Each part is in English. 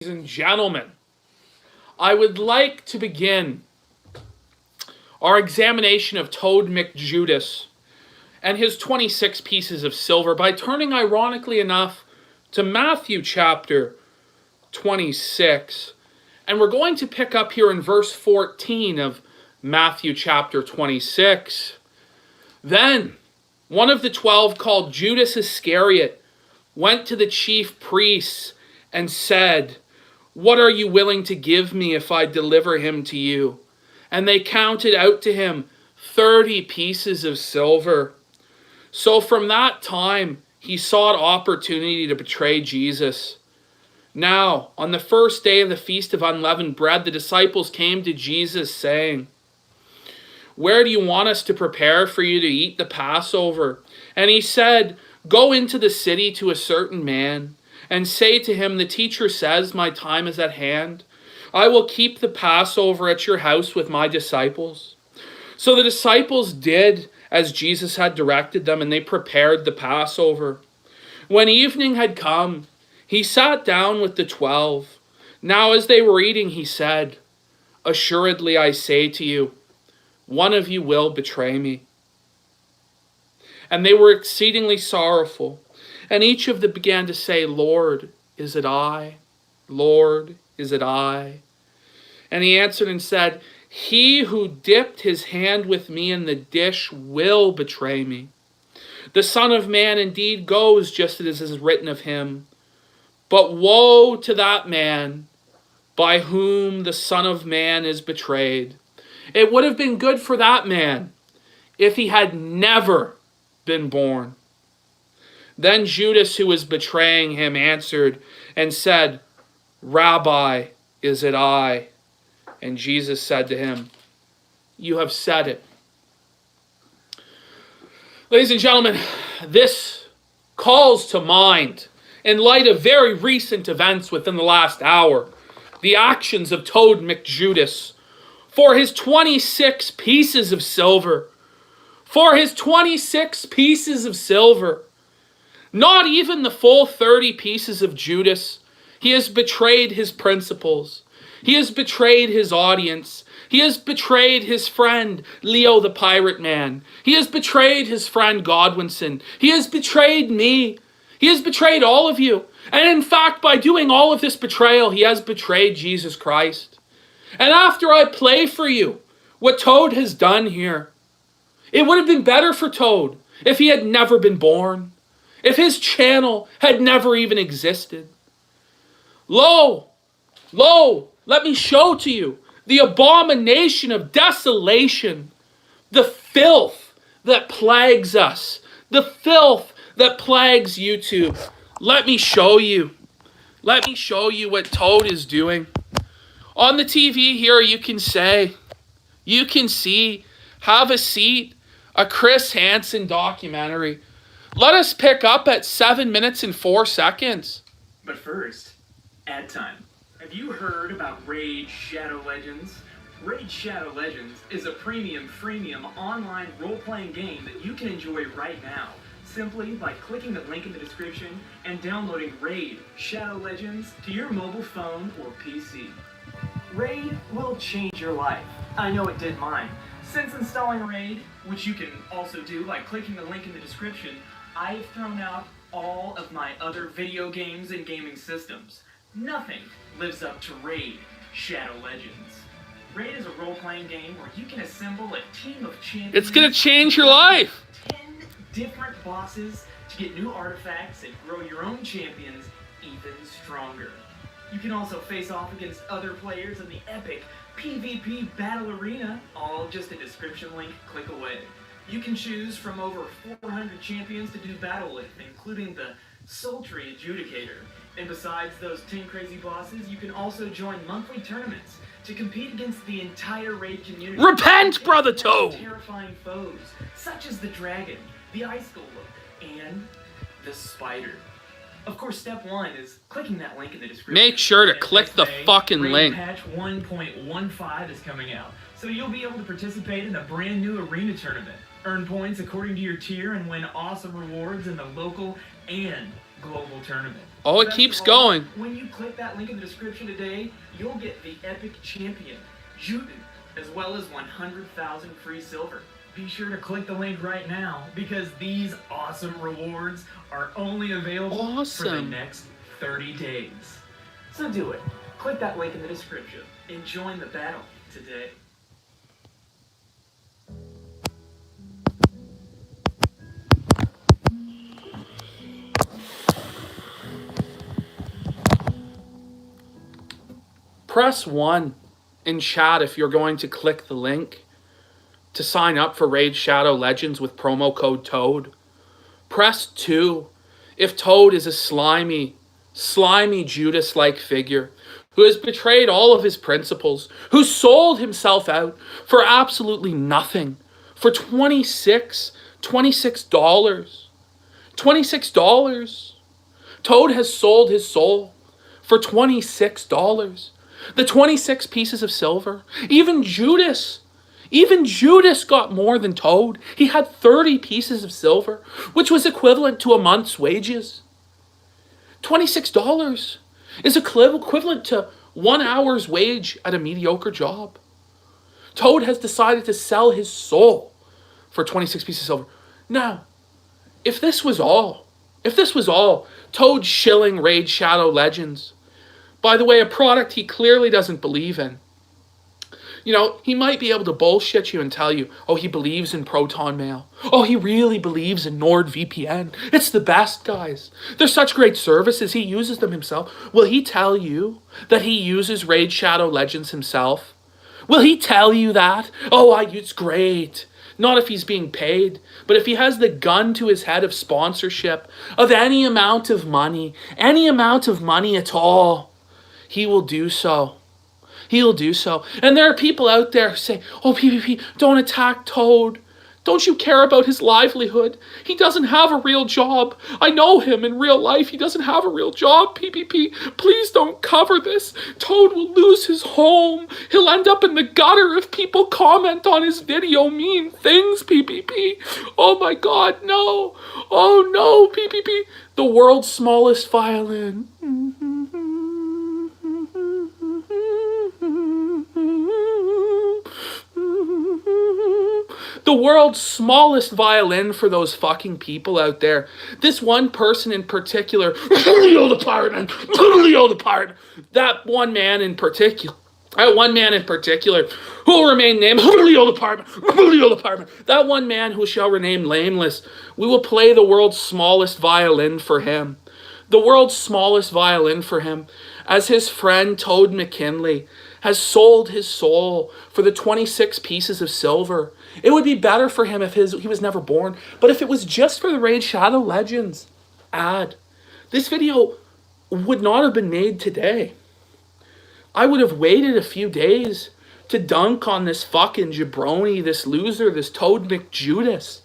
Ladies and gentlemen, I would like to begin our examination of Toad McJudas and his 26 pieces of silver by turning, ironically enough, to Matthew chapter 26. And we're going to pick up here in verse 14 of Matthew chapter 26. Then one of the 12, called Judas Iscariot, went to the chief priests and said, "What are you willing to give me if I deliver him to you?" And they counted out to him 30 pieces of silver. So from that time, he sought opportunity to betray Jesus. Now, on the first day of the Feast of Unleavened Bread, the disciples came to Jesus saying, "Where do you want us to prepare for you to eat the Passover?" And he said, "Go into the city to a certain man and say to him, 'The teacher says, my time is at hand. I will keep the Passover at your house with my disciples.'" So the disciples did as Jesus had directed them, and they prepared the Passover. When evening had come, he sat down with the 12. Now as they were eating, he said, "Assuredly I say to you, one of you will betray me." And they were exceedingly sorrowful. And each of them began to say, "Lord, is it I? Lord, is it I?" And he answered and said, "He who dipped his hand with me in the dish will betray me. The Son of Man indeed goes just as is written of him. But woe to that man by whom the Son of Man is betrayed. It would have been good for that man if he had never been born." Then Judas, who was betraying him, answered and said, "Rabbi, is it I?" And Jesus said to him, "You have said it." Ladies and gentlemen, this calls to mind, in light of very recent events within the last hour, the actions of Toad McJudas for his 26 pieces of silver. For his 26 pieces of silver. Not even the full 30 pieces of Judas. He has betrayed his principles. He has betrayed his audience. He has betrayed his friend, Leo the Pirate Man. He has betrayed his friend, Godwinson. He has betrayed me. He has betrayed all of you. And in fact, by doing all of this betrayal, he has betrayed Jesus Christ. And after I play for you what Toad has done here, it would have been better for Toad if he had never been born. If his channel had never even existed. Lo, let me show to you the abomination of desolation, the filth that plagues us, the filth that plagues YouTube. Let me show you. Let me show you what Toad is doing. On the TV here, you can see, have a seat, a Chris Hansen documentary. Let us pick up at 7 minutes and 4 seconds. But first, ad time. Have you heard about Raid Shadow Legends? Raid Shadow Legends is a premium, freemium online role-playing game that you can enjoy right now, simply by clicking the link in the description and downloading Raid Shadow Legends to your mobile phone or PC. Raid will change your life. I know it did mine. Since installing Raid, which you can also do by clicking the link in the description, I've thrown out all of my other video games and gaming systems. Nothing lives up to Raid Shadow Legends. Raid is a role-playing game where you can assemble a team of champions. It's going to change your life. 10 different bosses to get new artifacts and grow your own champions even stronger. You can also face off against other players in the epic PvP Battle Arena, all just a description link click away. You can choose from over 400 champions to do battle with, including the sultry Adjudicator. And besides those 10 crazy bosses, you can also join monthly tournaments to compete against the entire Raid community. Repent, Brother Toad! Terrifying foes, such as the dragon, the ice golem, and the spider. Of course, step 1 is clicking that link in the description. Make sure to click the fucking link. Patch 1.15 is coming out, so you'll be able to participate in a brand new arena tournament. Earn points according to your tier and win awesome rewards in the local and global tournament. Oh, it Best keeps of all, going. when you click that link in the description today, you'll get the epic champion, McJudas, as well as 100,000 free silver. Be sure to click the link right now because these awesome rewards are only available for the next 30 days. So do it. Click that link in the description and join the battle today. Press 1 in chat if you're going to click the link to sign up for Raid Shadow Legends with promo code TOAD. Press 2 if Toad is a slimy Judas-like figure who has betrayed all of his principles, who sold himself out for absolutely nothing, for $26. $26. Toad has sold his soul for $26. The 26 pieces of silver. Even Judas got more than Toad. He had 30 pieces of silver, which was equivalent to a month's wages. $26 is equivalent to 1 hour's wage at a mediocre job. Toad has decided to sell his soul for 26 pieces of silver. Now, if this was all, Toad shilling Raid Shadow Legends, by the way, a product he clearly doesn't believe in. You know, he might be able to bullshit you and tell you, oh, he believes in Proton Mail. Oh, he really believes in NordVPN. It's the best, guys. They're such great services. He uses them himself. Will he tell you that he uses Raid Shadow Legends himself? Will he tell you that? Oh, it's great. Not if he's being paid, but if he has the gun to his head of sponsorship, of any amount of money at all, he will do so. He'll do so. And there are people out there who say, oh, PvP, don't attack Toad. Don't you care about his livelihood? He doesn't have a real job. I know him in real life. He doesn't have a real job, PvP. Please don't cover this. Toad will lose his home. He'll end up in the gutter if people comment on his video mean things, PvP. Oh my God, no. Oh no, PvP. The world's smallest violin. The world's smallest violin for those fucking people out there. This one person in particular, that one man in particular, who will remain named, that one man who shall remain nameless, we will play the world's smallest violin for him. The world's smallest violin for him, as his friend Toad McKinley has sold his soul for the 26 pieces of silver. It would be better for him if he was never born. But if it was just for the Raid Shadow Legends ad, this video would not have been made today. I would have waited a few days to dunk on this fucking jabroni, this loser, this Toad McJudas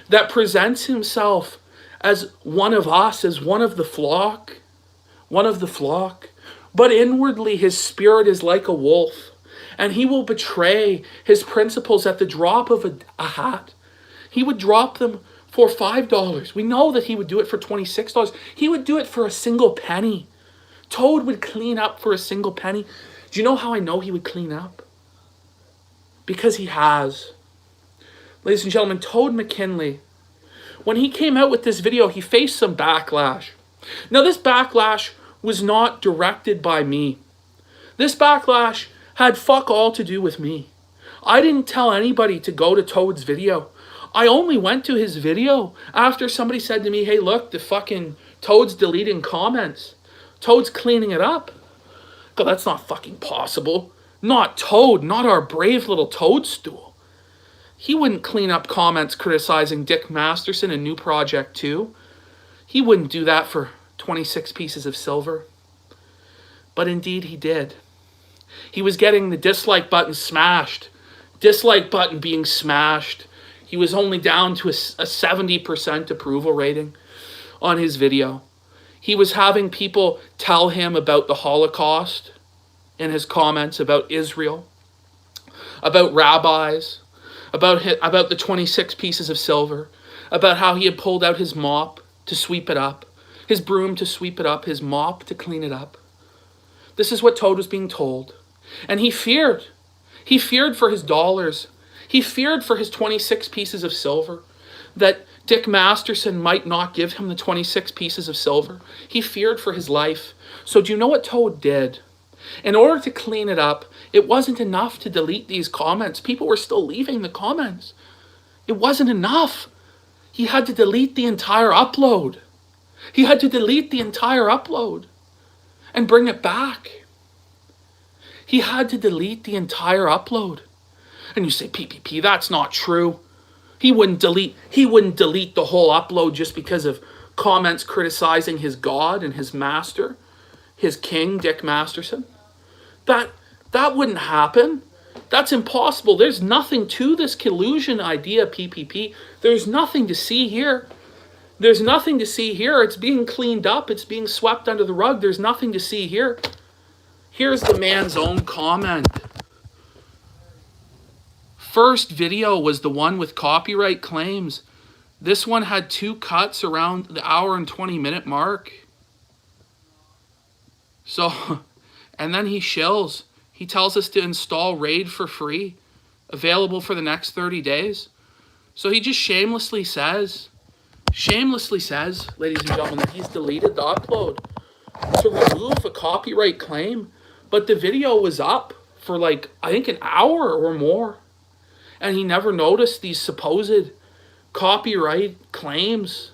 that presents himself as one of us, as one of the flock. But inwardly his spirit is like a wolf, and he will betray his principles at the drop of a hat. He would drop them for $5. We know that he would do it for $26. He would do it for a single penny. Toad would clean up for a single penny. Do you know how I know he would clean up? Because he has. Ladies and gentlemen, Toad McKinley, when he came out with this video, he faced some backlash. Now, this backlash was not directed by me. This backlash had fuck all to do with me. I didn't tell anybody to go to Toad's video. I only went to his video after somebody said to me, hey, look, the fucking Toad's deleting comments. Toad's cleaning it up. God, that's not fucking possible. Not Toad, not our brave little toadstool. He wouldn't clean up comments criticizing Dick Masterson and New Project 2. He wouldn't do that for 26 pieces of silver. But indeed he did. He was getting the dislike button smashed. Dislike button being smashed. He was only down to a 70% approval rating on his video. He was having people tell him about the Holocaust in his comments, about Israel, about rabbis, about the 26 pieces of silver, about how he had pulled out his mop to sweep it up. his broom to sweep it up, his mop to clean it up. This is what Toad was being told. And he feared. He feared for his dollars. He feared for his 26 pieces of silver, that Dick Masterson might not give him the 26 pieces of silver. He feared for his life. So do you know what Toad did? In order to clean it up, it wasn't enough to delete these comments. People were still leaving the comments. It wasn't enough. He had to delete the entire upload. He had to delete the entire upload and bring it back. He had to delete the entire upload. And you say, PPP, that's not true. He wouldn't delete the whole upload just because of comments criticizing his God and his master, his king, Dick Masterson. That wouldn't happen. That's impossible. There's nothing to this collusion idea, PPP. There's nothing to see here. There's nothing to see here. It's being cleaned up. It's being swept under the rug. There's nothing to see here. Here's the man's own comment. First video was the one with copyright claims. This one had 2 cuts around the hour and 20-minute mark. So, and then he shills. He tells us to install RAID for free, available for the next 30 days. So he just shamelessly says, ladies and gentlemen, that he's deleted the upload to remove a copyright claim. But the video was up for like, I think an hour or more. And he never noticed these supposed copyright claims.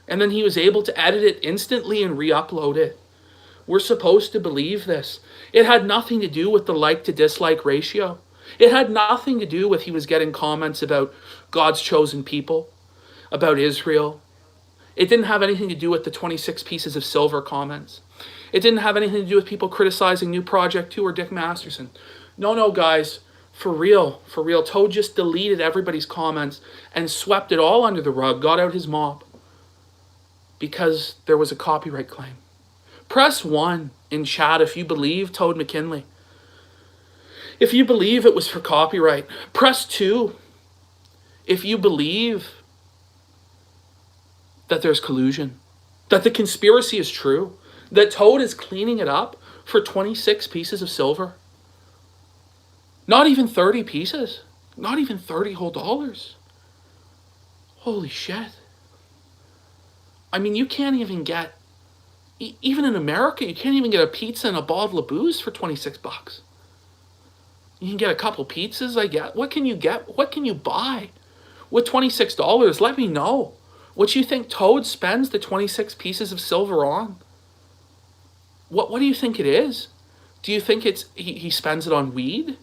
And then he was able to edit it instantly and re-upload it. We're supposed to believe this. It had nothing to do with the like to dislike ratio. It had nothing to do with he was getting comments about God's chosen people, about Israel. It didn't have anything to do with the 26 pieces of silver comments. It didn't have anything to do with people criticizing New Project 2 or Dick Masterson. No, guys, for real. Toad just deleted everybody's comments and swept it all under the rug, got out his mop, because there was a copyright claim. Press 1 in chat if you believe Toad McKinley. If you believe it was for copyright. Press 2 if you believe that there's collusion, that the conspiracy is true, that Toad is cleaning it up for 26 pieces of silver. Not even 30 pieces. Not even 30 whole dollars. Holy shit. I mean, you can't even get, even in America, you can't even get a pizza and a bottle of booze for 26 bucks. You can get a couple pizzas, I get. What can you get? What can you buy with $26? Let me know what you think Toad spends the 26 pieces of silver on. What do you think it is? Do you think it's he spends it on weed?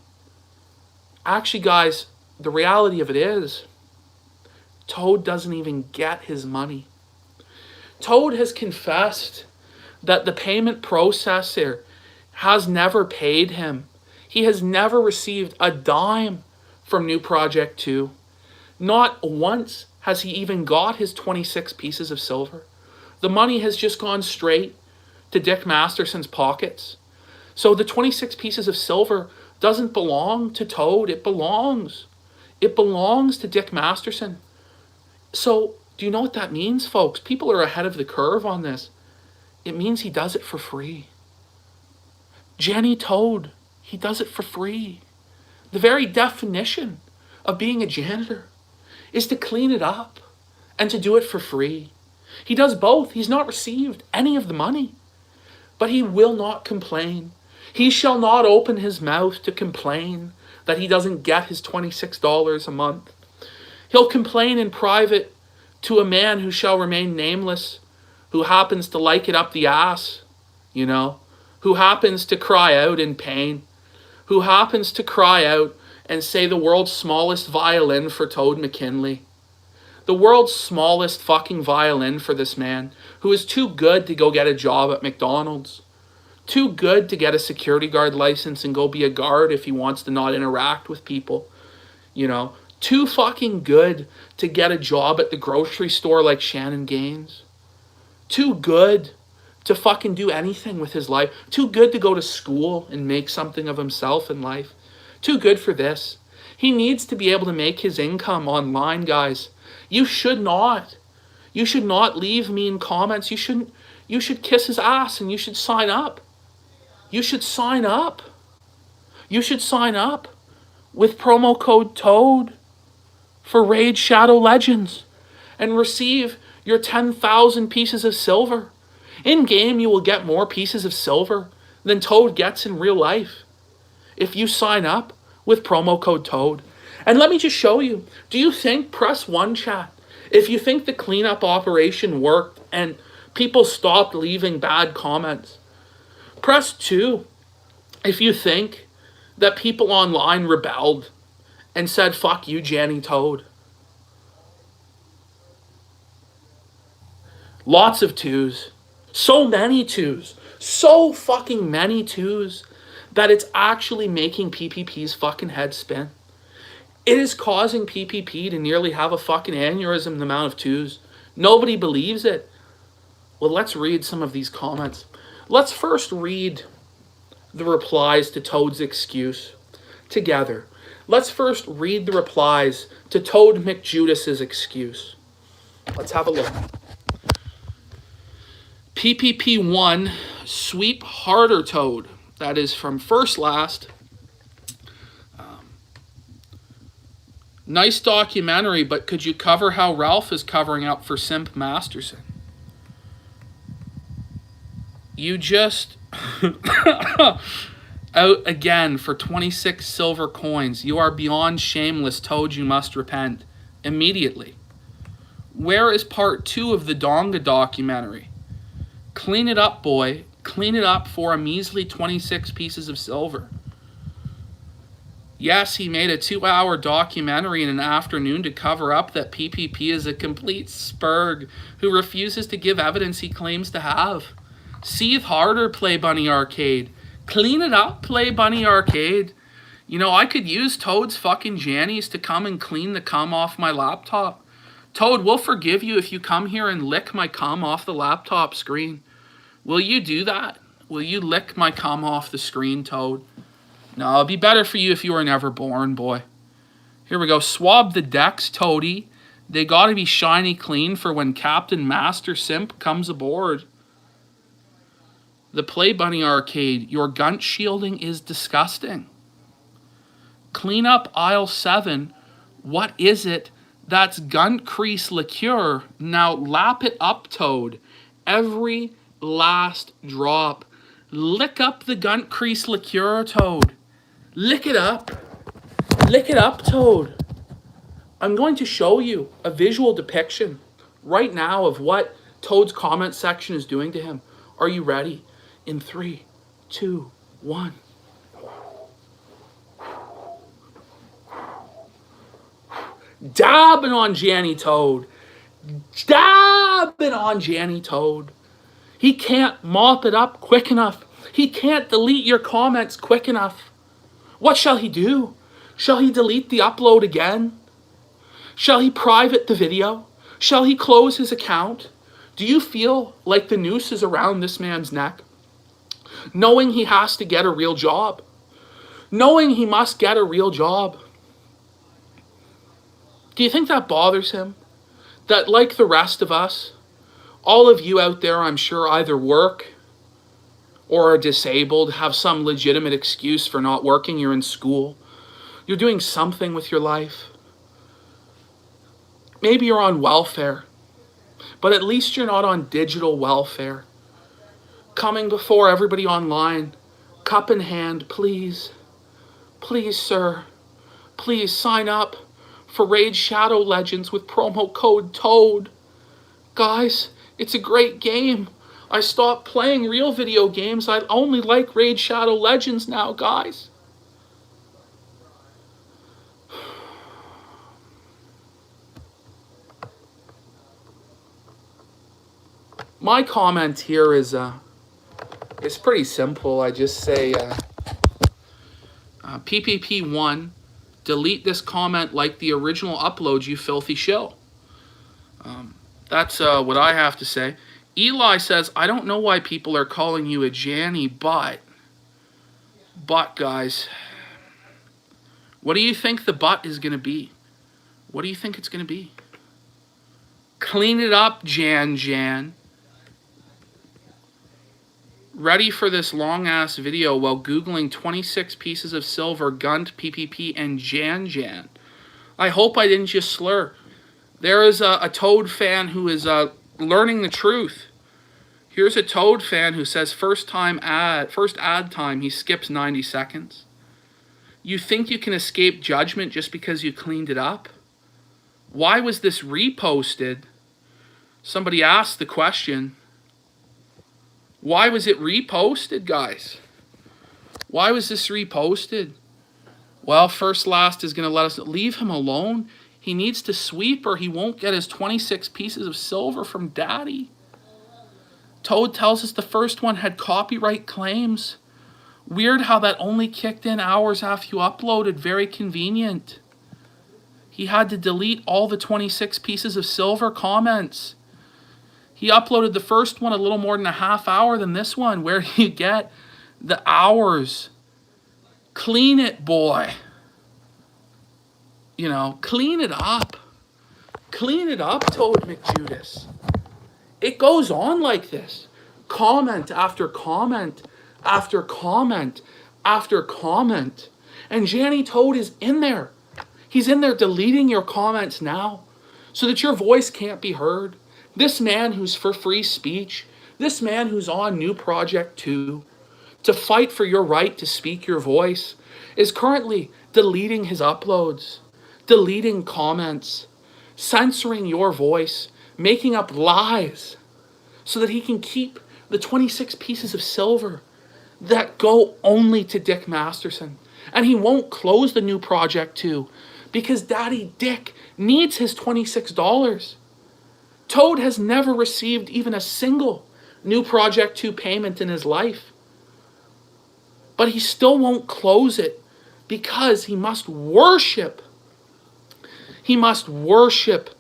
Actually, guys, the reality of it is Toad doesn't even get his money. Toad has confessed that the payment processor has never paid him. He has never received a dime from New Project 2. Not once has he even got his 26 pieces of silver. The money has just gone straight to Dick Masterson's pockets. So the 26 pieces of silver doesn't belong to Toad. It belongs to Dick Masterson. So do you know what that means, folks? People are ahead of the curve on this. It means he does it for free. Jenny Toad, he does it for free. The very definition of being a janitor is to clean it up and to do it for free. He does both. He's not received any of the money, but he will not complain. He shall not open his mouth to complain that he doesn't get his $26 a month. He'll complain in private to a man who shall remain nameless, who happens to like it up the ass, who happens to cry out in pain, who happens to cry out and say the world's smallest violin for Toad McKinley. The world's smallest fucking violin for this man, who is too good to go get a job at McDonald's. Too good to get a security guard license and go be a guard if he wants to not interact with people. Too fucking good to get a job at the grocery store like Shannon Gaines. Too good to fucking do anything with his life. Too good to go to school and make something of himself in life. Too good for this. He needs to be able to make his income online, guys. You should not leave mean comments. You you should kiss his ass and you should sign up. You should sign up. You should sign up with promo code TOAD for Raid Shadow Legends and receive your 10,000 pieces of silver. In game, you will get more pieces of silver than Toad gets in real life if you sign up with promo code TOAD. And let me just show you. Do you think, press 1 chat, if you think the cleanup operation worked and people stopped leaving bad comments? Press 2 if you think that people online rebelled and said, fuck you, Janny Toad. Lots of 2s. So many 2s. So fucking many 2s that it's actually making PPP's fucking head spin. It is causing PPP to nearly have a fucking aneurysm the amount of 2s. Nobody believes it. Well, let's read some of these comments. Let's first read the replies to Toad's excuse together. Let's first read the replies to Toad McJudas' excuse. Let's have a look. PPP1, sweep harder, Toad. That is from First Last. Nice documentary, but could you cover how Ralph is covering up for Simp Masterson? You just out again for 26 silver coins. You are beyond shameless, Toad. You must repent immediately. Where is part 2 of the Donga documentary? Clean it up, boy. Clean it up for a measly 26 pieces of silver. Yes, he made a 2-hour documentary in an afternoon to cover up that PPP is a complete spurg who refuses to give evidence he claims to have. Seethe harder, Play Bunny Arcade. Clean it up, Play Bunny Arcade. You know, I could use Toad's fucking Jannies to come and clean the cum off my laptop. Toad, we'll forgive you if you come here and lick my cum off the laptop screen. Will you do that? Will you lick my cum off the screen, Toad? No, it'd be better for you if you were never born, boy. Here we go. Swab the decks, Toady. They gotta be shiny clean for when Captain Master Simp comes aboard. The Play Bunny Arcade. Your gunt shielding is disgusting. Clean up aisle 7. What is it? That's gunt crease liqueur. Now lap it up, Toad. Every last drop. Lick up the gunt crease liqueur, Toad. Lick it up. Lick it up, Toad. I'm going to show you a visual depiction right now of what Toad's comment section is doing to him. Are you ready? In 3, 2, 1. Dabbing on Janny Toad. Dabbing on Janny Toad. He can't mop it up quick enough. He can't delete your comments quick enough. What shall he do? Shall he delete the upload again? Shall he private the video? Shall he close his account? Do you feel like the noose is around this man's neck? Knowing he has to get a real job. Knowing he must get a real job. Do you think that bothers him? That like the rest of us, all of you out there, I'm sure, either work or are disabled, have some legitimate excuse for not working. You're in school. You're doing something with your life. Maybe you're on welfare, but at least you're not on digital welfare. Coming before everybody online, cup in hand, please. Please, sir. Please sign up for Raid Shadow Legends with promo code TOAD. Guys, it's a great game. I stopped playing real video games. I only like Raid Shadow Legends now, guys. My comment here is pretty simple. I just say, PPP1, delete this comment like the original upload, you filthy shill. That's what I have to say. Eli says, I don't know why people are calling you a Janny, but guys, what do you think the but is going to be? What do you think it's going to be? Clean it up, Jan. ready for this long-ass video while Googling 26 pieces of silver, Gunt, PPP, and Jan. I hope I didn't just slur. There is a Toad fan who is learning the truth. Here's a Toad fan who says first ad time, he skips 90 seconds. You think you can escape judgment just because you cleaned it up? Why was this reposted? Somebody asked the question. Why was it reposted, guys? Why was this reposted? Well, First Last is going to let us leave him alone. He needs to sweep or he won't get his 26 pieces of silver from Daddy. Toad tells us the first one had copyright claims. Weird how that only kicked in hours after you uploaded. Very convenient. He had to delete all the 26 pieces of silver comments. He uploaded the first one a little more than a half hour than this one. Where do you get the hours? Clean it, boy. You know, clean it up. Clean it up, Toad McJudas. It goes on like this. Comment after comment after comment after comment. And Janny Toad is in there. He's in there deleting your comments now so that your voice can't be heard. This man who's for free speech, this man who's on New Project 2 to fight for your right to speak your voice is currently deleting his uploads, deleting comments, censoring your voice, making up lies so that he can keep the 26 pieces of silver that go only to Dick Masterson. And he won't close the New Project 2 because Daddy Dick needs his $26. Toad has never received even a single New Project 2 payment in his life. But he still won't close it because he must worship. He must worship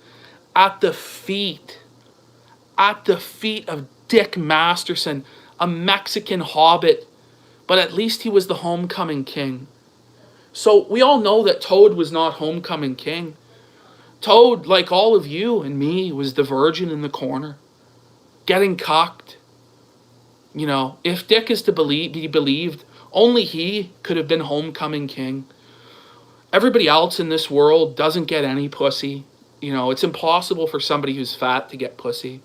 at the feet of Dick Masterson, a Mexican hobbit, but at least he was the homecoming king. So we all know that Toad was not homecoming king. Toad, like all of you and me, was the virgin in the corner, getting cocked. You know, if Dick is to be believed, only he could have been homecoming king. Everybody else in this world doesn't get any pussy. You know, it's impossible for somebody who's fat to get pussy.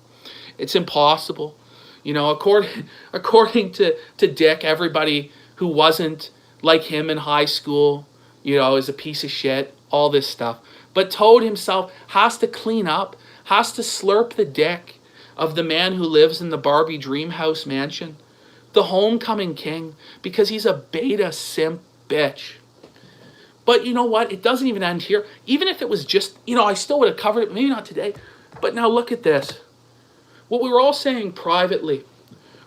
It's impossible. You know, according to Dick, everybody who wasn't like him in high school, you know, is a piece of shit, all this stuff. But Toad himself has to clean up, has to slurp the dick of the man who lives in the Barbie Dreamhouse mansion, the homecoming king, because he's a beta simp bitch. But you know what? It doesn't even end here. Even if it was just, you know, I still would have covered it, maybe not today. But now look at this. What we were all saying privately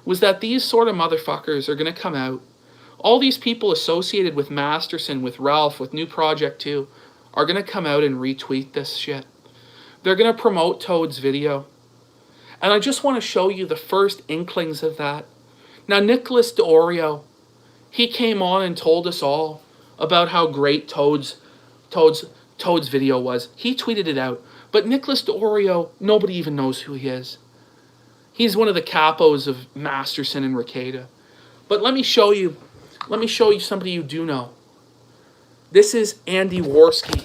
was that these sort of motherfuckers are going to come out. All these people associated with Masterson, with Ralph, with New Project 2 are going to come out and retweet this shit. They're going to promote Toad's video. And I just want to show you the first inklings of that. Now, Nicholas DeOrio, he came on and told us all about how great Toad's video was. He tweeted it out. But Nicholas DeOrio, nobody even knows who he is. He's one of the capos of Masterson and Ricada. But let me show you somebody you do know. This is Andy Worski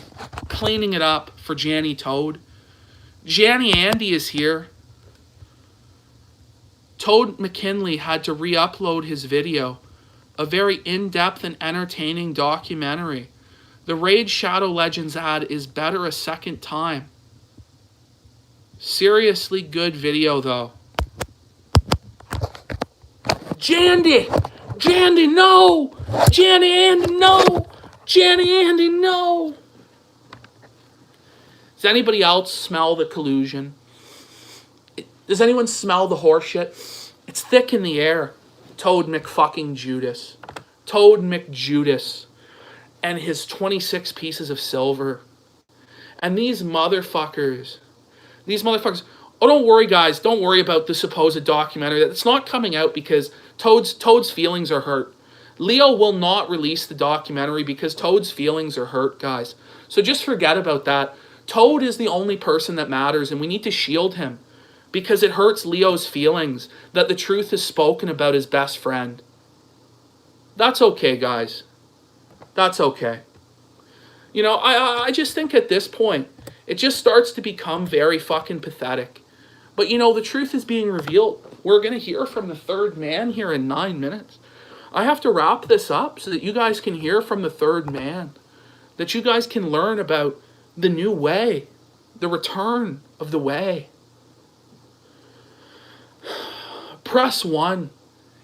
cleaning it up for Janny Toad. Janny Andy is here. Toad McKinley had to re-upload his video. A very in-depth and entertaining documentary. The Raid Shadow Legends ad is better a second time. Seriously good video though. Jandy! Jandy, no! Janny Andy, no! Janny Andy, no! Does anybody else smell the collusion? Does anyone smell the horseshit? It's thick in the air. Toad McFucking-Judas. Toad McJudas. And his 26 pieces of silver. And these motherfuckers. Oh, don't worry, guys. Don't worry about the supposed documentary. It's not coming out because Toad's feelings are hurt. Leo will not release the documentary because Toad's feelings are hurt, guys. So just forget about that. Toad is the only person that matters, and we need to shield him because it hurts Leo's feelings that the truth is spoken about his best friend. That's okay, guys. That's okay. You know, I just think at this point, it just starts to become very fucking pathetic. But you know, the truth is being revealed. We're going to hear from the third man here in 9 minutes. I have to wrap this up so that you guys can hear from the third man. That you guys can learn about the new way. The return of the way. Press 1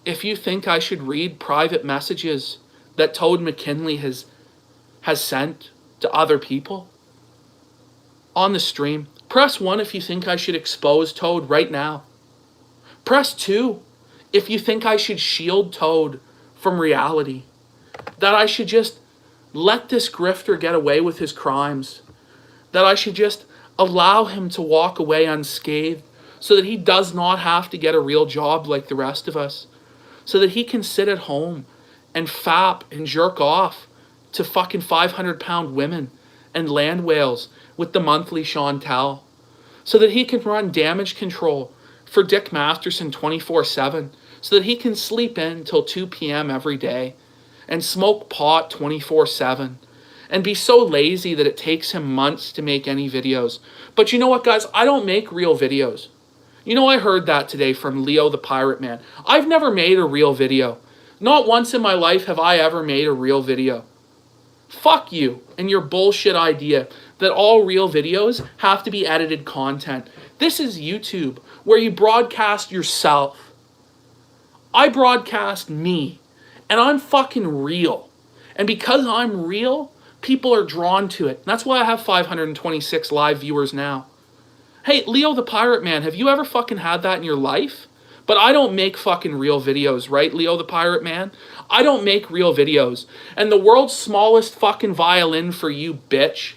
if you think I should read private messages that Toad McKinley has sent to other people on the stream. Press 1 if you think I should expose Toad right now. Press 2 if you think I should shield Toad from reality. That I should just let this grifter get away with his crimes. That I should just allow him to walk away unscathed so that he does not have to get a real job like the rest of us. So that he can sit at home and fap and jerk off to fucking 500-pound women and land whales with the monthly Chantel. So that he can run damage control for Dick Masterson 24/7. So that he can sleep in till 2 p.m. every day and smoke pot 24/7. And be so lazy that it takes him months to make any videos. But you know what, guys? I don't make real videos. You know, I heard that today from Leo the Pirate Man. I've never made a real video. Not once in my life have I ever made a real video. Fuck you and your bullshit idea that all real videos have to be edited content. This is YouTube, where you broadcast yourself. I broadcast me, and I'm fucking real. And because I'm real, people are drawn to it. That's why I have 526 live viewers now. Hey, Leo the Pirate Man, have you ever fucking had that in your life? But I don't make fucking real videos, right, Leo the Pirate Man? I don't make real videos. And the world's smallest fucking violin for you, bitch.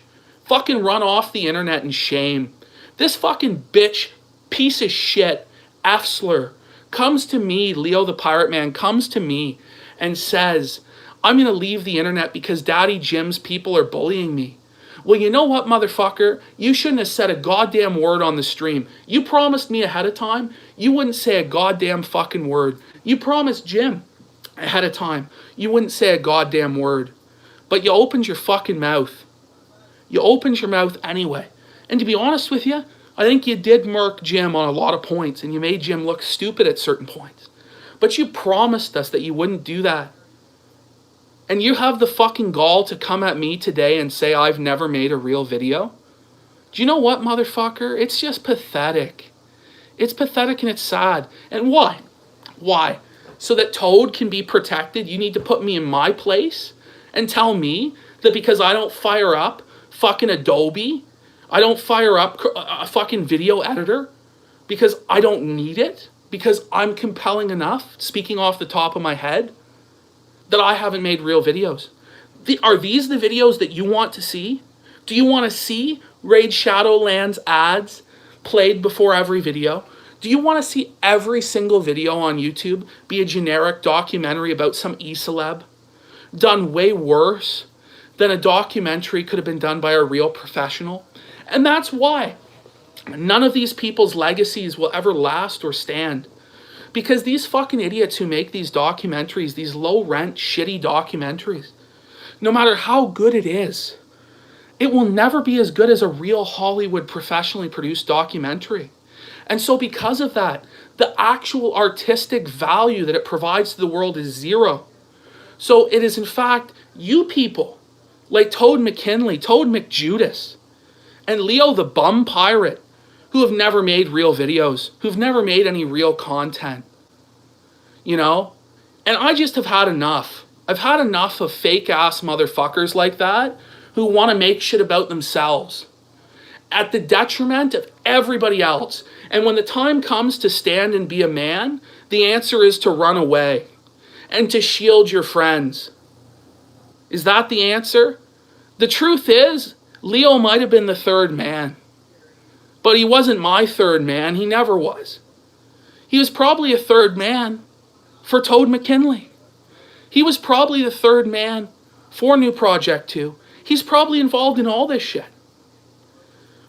Fucking run off the internet in shame. This fucking bitch, piece of shit, F-slur, comes to me, Leo the Pirate Man, comes to me and says, I'm going to leave the internet because Daddy Jim's people are bullying me. Well, you know what, motherfucker? You shouldn't have said a goddamn word on the stream. You promised me ahead of time you wouldn't say a goddamn fucking word. You promised Jim ahead of time you wouldn't say a goddamn word. But you opened your fucking mouth. You opened your mouth anyway. And to be honest with you, I think you did murk Jim on a lot of points, and you made Jim look stupid at certain points. But you promised us that you wouldn't do that. And you have the fucking gall to come at me today and say I've never made a real video? Do you know what, motherfucker? It's just pathetic. It's pathetic and it's sad. And why? Why? So that Toad can be protected, you need to put me in my place and tell me that because I don't fire up fucking Adobe, I don't fire up a fucking video editor, because I don't need it, because I'm compelling enough, speaking off the top of my head, that I haven't made real videos. Are these the videos that you want to see? Do you want to see Raid Shadowlands ads played before every video? Do you want to see every single video on YouTube be a generic documentary about some e-celeb done way worse than a documentary could have been done by a real professional? And that's why none of these people's legacies will ever last or stand. Because these fucking idiots who make these documentaries, these low-rent, shitty documentaries, no matter how good it is, it will never be as good as a real Hollywood professionally produced documentary. And so because of that, the actual artistic value that it provides to the world is zero. So it is in fact you people, like Toad McKinley, Toad McJudas, and Leo the Bum Pirate, who have never made real videos, who've never made any real content, you know? And I just have had enough. I've had enough of fake-ass motherfuckers like that who want to make shit about themselves at the detriment of everybody else. And when the time comes to stand and be a man, the answer is to run away and to shield your friends. Is that the answer? The truth is, Leo might have been the third man. But he wasn't my third man. He never was. He was probably a third man for Toad McKinley. He was probably the third man for New Project 2. He's probably involved in all this shit.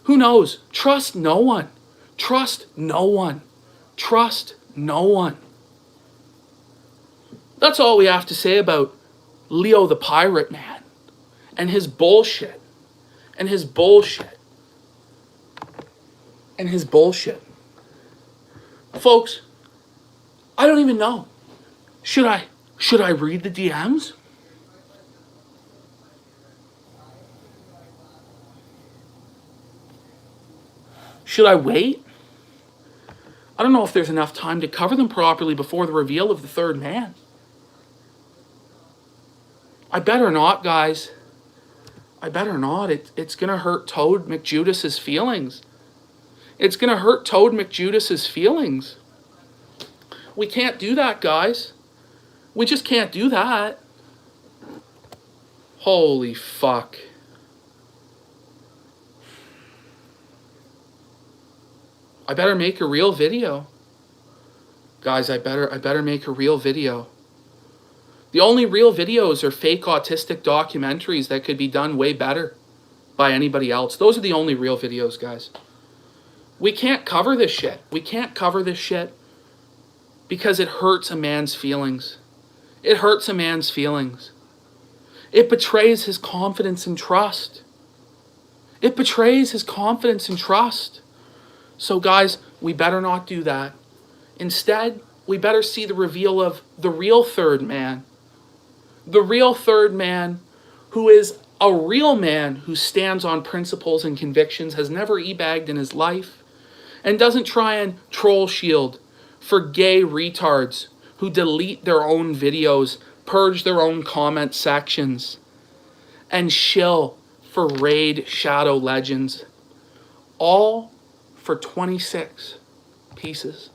Who knows? Trust no one. Trust no one. Trust no one. That's all we have to say about Leo the Pirate Man and his bullshit. And his bullshit. And his bullshit. Folks, I don't even know. Should I read the DMs? Should I wait? I don't know if there's enough time to cover them properly before the reveal of the third man. I better not, guys. I better not. It's going to hurt Toad McJudas' feelings. It's going to hurt Toad McJudas' feelings. We can't do that, guys. We just can't do that. Holy fuck. I better make a real video. Guys, I better make a real video. The only real videos are fake autistic documentaries that could be done way better by anybody else. Those are the only real videos, guys. We can't cover this shit. We can't cover this shit because it hurts a man's feelings. It hurts a man's feelings. It betrays his confidence and trust. It betrays his confidence and trust. So guys, we better not do that. Instead, we better see the reveal of the real third man. The real third man who is a real man who stands on principles and convictions, has never e-bagged in his life, and doesn't try and troll shield for gay retards who delete their own videos, purge their own comment sections, and shill for Raid Shadow Legends. All for 26 pieces.